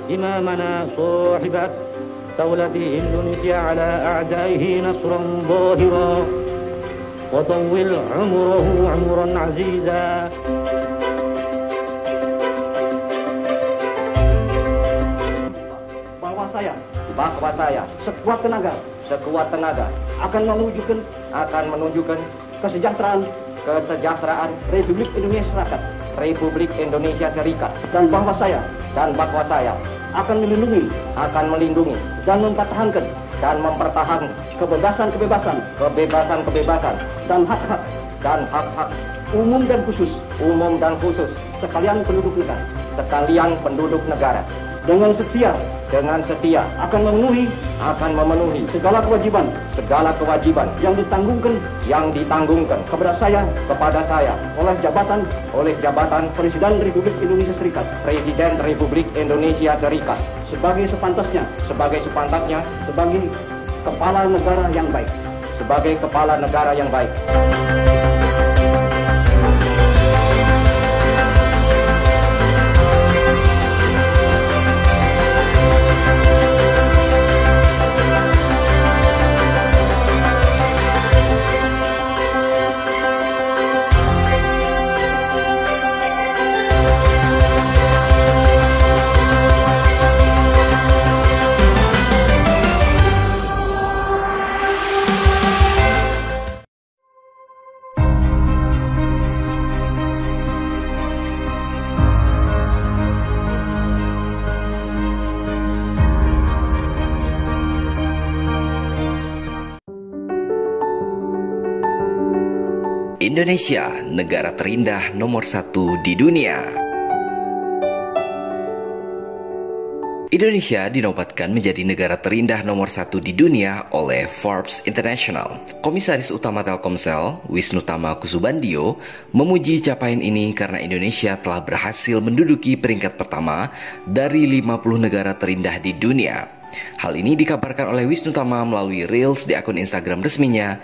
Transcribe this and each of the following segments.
إمامنا صاحب دولة إندونيسيا على أعدائه نصرا ظاهرا وطول عمره عمرا عزيزا. bahwa saya sekuat tenaga akan menunjukkan kesejahteraan Republik Indonesia Serikat dan bahwa saya akan melindungi dan mempertahankan kebebasan dan hak-hak umum dan khusus sekalian penduduk negara dengan setia akan memenuhi segala kewajiban yang ditanggungan kepada saya oleh jabatan Presiden Republik Indonesia Serikat sebagai sepantasnya sebagai kepala negara yang baik. Indonesia, negara terindah nomor 1 di dunia. Indonesia dinobatkan menjadi negara terindah nomor 1 di dunia oleh Forbes International. Komisaris Utama Telkomsel, Wisnutama Kusubandio, memuji capaian ini karena Indonesia telah berhasil menduduki peringkat pertama dari 50 negara terindah di dunia. Hal ini dikabarkan oleh Wisnutama melalui Reels di akun Instagram resminya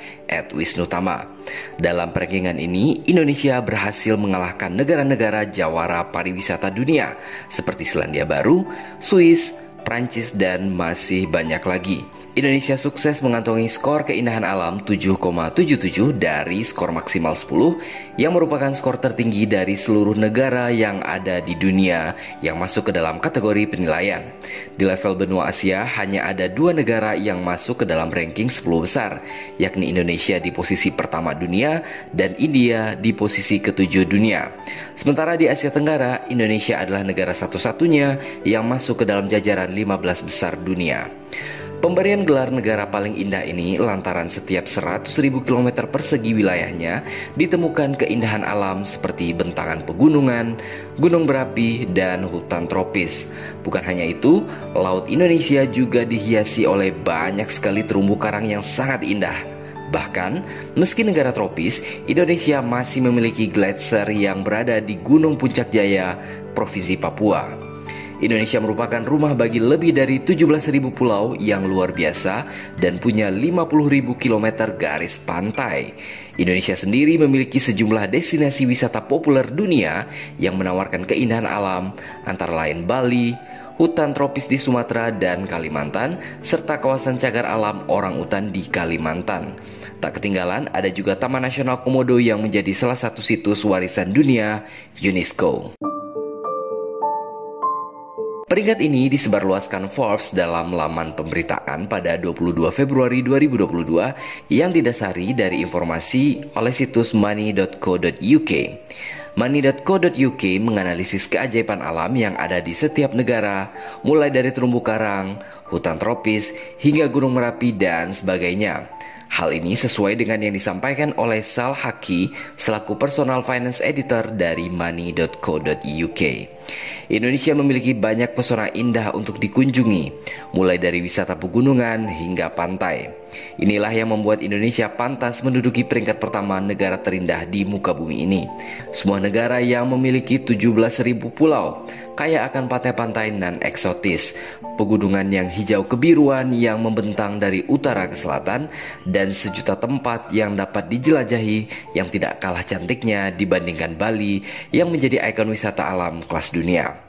@wisnutama. Dalam rankingan ini, Indonesia berhasil mengalahkan negara-negara jawara pariwisata dunia seperti Selandia Baru, Swiss, Prancis, dan masih banyak lagi. Indonesia sukses mengantongi skor keindahan alam 7,77 dari skor maksimal 10 yang merupakan skor tertinggi dari seluruh negara yang ada di dunia yang masuk ke dalam kategori penilaian. Di level benua Asia hanya ada 2 negara yang masuk ke dalam ranking 10 besar, yakni Indonesia di posisi pertama dunia dan India di posisi ke-7 dunia. Sementara di Asia Tenggara, Indonesia adalah negara satu-satunya yang masuk ke dalam jajaran 15 besar dunia. Pemberian gelar negara paling indah ini lantaran setiap 100.000 km persegi wilayahnya ditemukan keindahan alam seperti bentangan pegunungan, gunung berapi, dan hutan tropis. Bukan hanya itu, laut Indonesia juga dihiasi oleh banyak sekali terumbu karang yang sangat indah. Bahkan, meski negara tropis, Indonesia masih memiliki gletser yang berada di Gunung Puncak Jaya, Provinsi Papua. Indonesia merupakan rumah bagi lebih dari 17.000 pulau yang luar biasa dan punya 50.000 km garis pantai. Indonesia sendiri memiliki sejumlah destinasi wisata populer dunia yang menawarkan keindahan alam, antara lain Bali, hutan tropis di Sumatera dan Kalimantan, serta kawasan cagar alam orangutan di Kalimantan. Tak ketinggalan, ada juga Taman Nasional Komodo yang menjadi salah satu situs warisan dunia UNESCO. Peringkat ini disebarluaskan Forbes dalam laman pemberitaan pada 22 Februari 2022 yang didasari dari informasi oleh situs money.co.uk. Money.co.uk menganalisis keajaiban alam yang ada di setiap negara, mulai dari terumbu karang, hutan tropis, hingga gunung Merapi dan sebagainya. Hal ini sesuai dengan yang disampaikan oleh Sal Haki selaku Personal Finance Editor dari Money.co.uk. Indonesia memiliki banyak pesona indah untuk dikunjungi, mulai dari wisata pegunungan hingga pantai. Inilah yang membuat Indonesia pantas menduduki peringkat pertama negara terindah di muka bumi ini. Sebuah negara yang memiliki 17.000 pulau, kaya akan pantai-pantai nan eksotis, pegunungan yang hijau kebiruan yang membentang dari utara ke selatan, dan sejuta tempat yang dapat dijelajahi yang tidak kalah cantiknya dibandingkan Bali yang menjadi ikon wisata alam kelas dunia.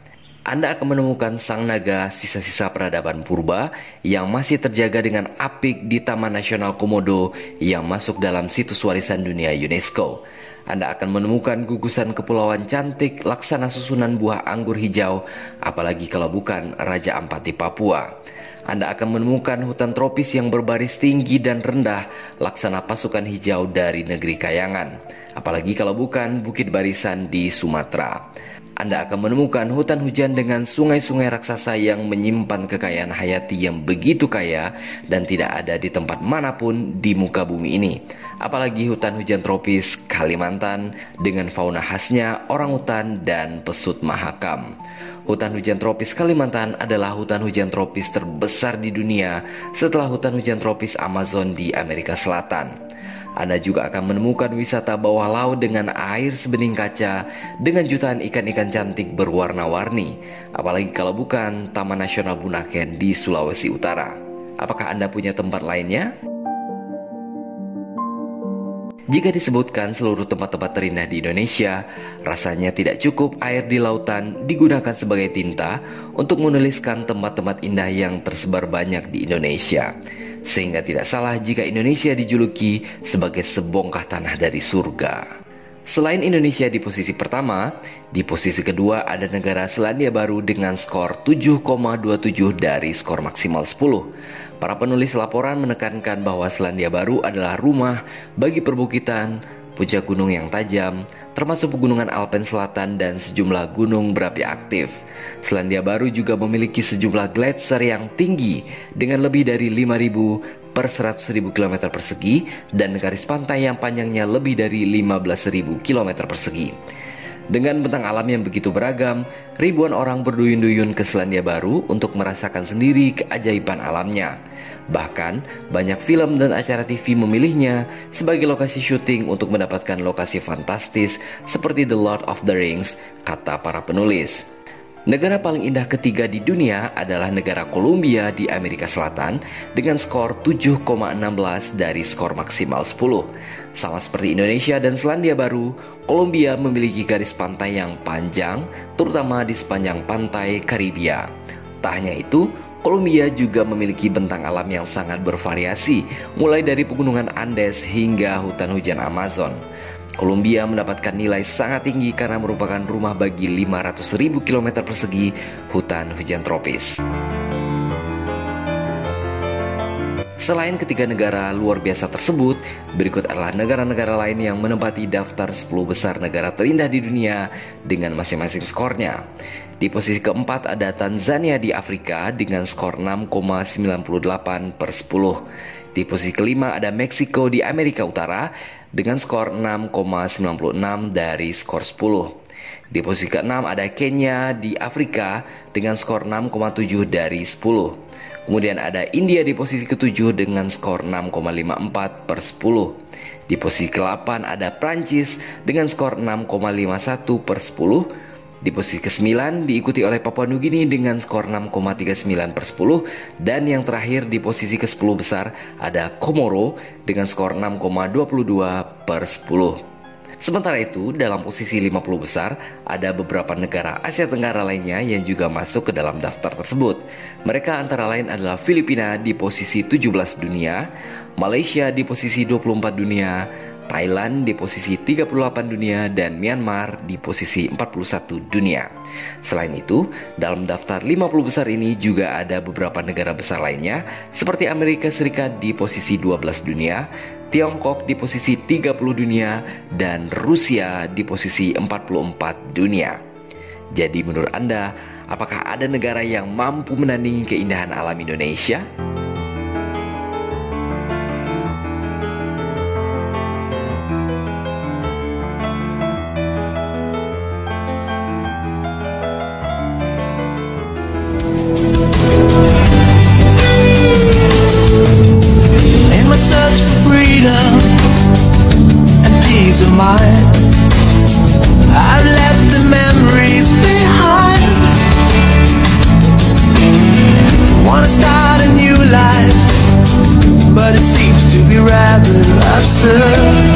Anda akan menemukan sang naga, sisa-sisa peradaban purba yang masih terjaga dengan apik di Taman Nasional Komodo yang masuk dalam situs warisan dunia UNESCO. Anda akan menemukan gugusan kepulauan cantik laksana susunan buah anggur hijau, apalagi kalau bukan Raja Ampat di Papua. Anda akan menemukan hutan tropis yang berbaris tinggi dan rendah laksana pasukan hijau dari negeri Kayangan, apalagi kalau bukan Bukit Barisan di Sumatera. Anda akan menemukan hutan hujan dengan sungai-sungai raksasa yang menyimpan kekayaan hayati yang begitu kaya dan tidak ada di tempat manapun di muka bumi ini. Apalagi hutan hujan tropis Kalimantan dengan fauna khasnya orangutan dan pesut mahakam. Hutan hujan tropis Kalimantan adalah hutan hujan tropis terbesar di dunia setelah hutan hujan tropis Amazon di Amerika Selatan. Anda juga akan menemukan wisata bawah laut dengan air sebening kaca dengan jutaan ikan-ikan cantik berwarna-warni, apalagi kalau bukan Taman Nasional Bunaken di Sulawesi Utara. Apakah Anda punya tempat lainnya? Jika disebutkan seluruh tempat-tempat terindah di Indonesia, rasanya tidak cukup air di lautan digunakan sebagai tinta untuk menuliskan tempat-tempat indah yang tersebar banyak di Indonesia. Sehingga tidak salah jika Indonesia dijuluki sebagai sebongkah tanah dari surga. Selain Indonesia di posisi pertama, di posisi kedua ada negara Selandia Baru dengan skor 7,27 dari skor maksimal 10. Para penulis laporan menekankan bahwa Selandia Baru adalah rumah bagi perbukitan, puncak gunung yang tajam, termasuk pegunungan Alpen Selatan dan sejumlah gunung berapi aktif. Selandia Baru juga memiliki sejumlah gletser yang tinggi dengan lebih dari 5.000 per 100.000 km persegi dan garis pantai yang panjangnya lebih dari 15.000 km persegi. Dengan bentang alam yang begitu beragam, ribuan orang berduyun-duyun ke Selandia Baru untuk merasakan sendiri keajaiban alamnya. Bahkan, banyak film dan acara TV memilihnya sebagai lokasi syuting untuk mendapatkan lokasi fantastis seperti The Lord of the Rings, kata para penulis. Negara paling indah ketiga di dunia adalah negara Kolombia di Amerika Selatan dengan skor 7,16 dari skor maksimal 10. Sama seperti Indonesia dan Selandia Baru, Kolombia memiliki garis pantai yang panjang, terutama di sepanjang pantai Karibia. Tak hanya itu, Kolombia juga memiliki bentang alam yang sangat bervariasi, mulai dari pegunungan Andes hingga hutan hujan Amazon. Kolombia mendapatkan nilai sangat tinggi karena merupakan rumah bagi 500.000 km persegi hutan hujan tropis. Selain ketiga negara luar biasa tersebut, berikut adalah negara-negara lain yang menempati daftar 10 besar negara terindah di dunia dengan masing-masing skornya. Di posisi keempat ada Tanzania di Afrika dengan skor 6,98 per 10. Di posisi kelima ada Meksiko di Amerika Utara dengan skor 6,96 dari skor 10. Di posisi keenam ada Kenya di Afrika dengan skor 6,7 dari 10. Kemudian ada India di posisi ketujuh dengan skor 6,54 per 10. Di posisi ke-8 ada Prancis dengan skor 6,51 per 10. Di posisi ke-9 diikuti oleh Papua Nugini dengan skor 6,39 per 10. Dan yang terakhir di posisi ke-10 besar ada Komoro dengan skor 6,22 per 10. Sementara itu, dalam posisi 50 besar, ada beberapa negara Asia Tenggara lainnya yang juga masuk ke dalam daftar tersebut. Mereka antara lain adalah Filipina di posisi 17 dunia, Malaysia di posisi 24 dunia, Thailand di posisi 38 dunia, dan Myanmar di posisi 41 dunia. Selain itu, dalam daftar 50 besar ini juga ada beberapa negara besar lainnya, seperti Amerika Serikat di posisi 12 dunia, Tiongkok di posisi 30 dunia, dan Rusia di posisi 44 dunia. Jadi menurut Anda, apakah ada negara yang mampu menandingi keindahan alam Indonesia? I've left the memories behind. Wanna start a new life, but it seems to be rather absurd.